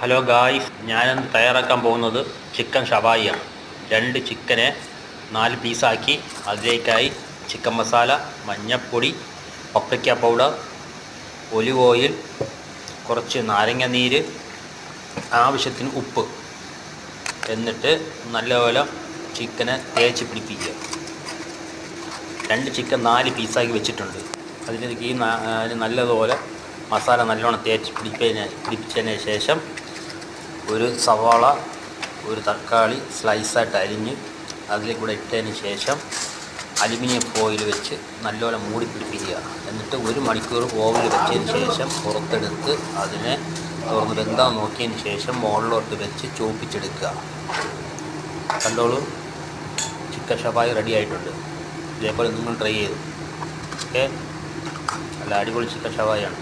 Hello guys, ഞാനിന്ന് തയ്യാറാക്കാൻ പോകുന്നത് ചിക്കൻ ഷവായിയാണ്. 2 ചിക്കനെ 4 പീസാക്കി അതിലേക്കായി ചിക്കൻ മസാല, മഞ്ഞൾപ്പൊടി, പപ്രിക്ക പൗഡർ, ഒലിവ് ഓയിൽ, കുറച്ച് നാരങ്ങ നീര്, ആവശ്യത്തിന് ഉപ്പ്, എന്നിട്ട് നല്ലപോലെ ചിക്കനെ തേച്ച് പിടിപ്പിക്കുക. 2 ചിക്കൻ 4 പീസാക്കി വെച്ചിട്ടുണ്ട്. അതിലേക്ക് നല്ലതുപോലെ മസാല നല്ലോണം തേച്ച് പിടിപ്പിച്ചതിന് ശേഷം ഒരു സവാള, ഒരു തക്കാളി സ്ലൈസായിട്ട് അരിഞ്ഞ് അതിലേക്കൂടെ ഇട്ടതിന് ശേഷം അലുമിനിയം ഫോയിൽ വെച്ച് നല്ലപോലെ മൂടി പിടിപ്പിക്കുക. എന്നിട്ട് 1 മണിക്കൂർ ഓവനിൽ വെച്ചതിന് ശേഷം പുറത്തെടുത്ത് അതിനെ തുറന്ന് വെന്താൻ നോക്കിയതിന് ശേഷം മുകളിലോട്ട് വെച്ച് ചോപ്പിച്ചെടുക്കുക. കണ്ടോളൂ, ചിക്കൻ ഷവായി റെഡി ആയിട്ടുണ്ട്. ഇതേപോലെ നിങ്ങൾ ട്രൈ ചെയ്തു. ഓക്കെ, നല്ല അടിപൊളി ചിക്കൻ ഷവായിയാണ്.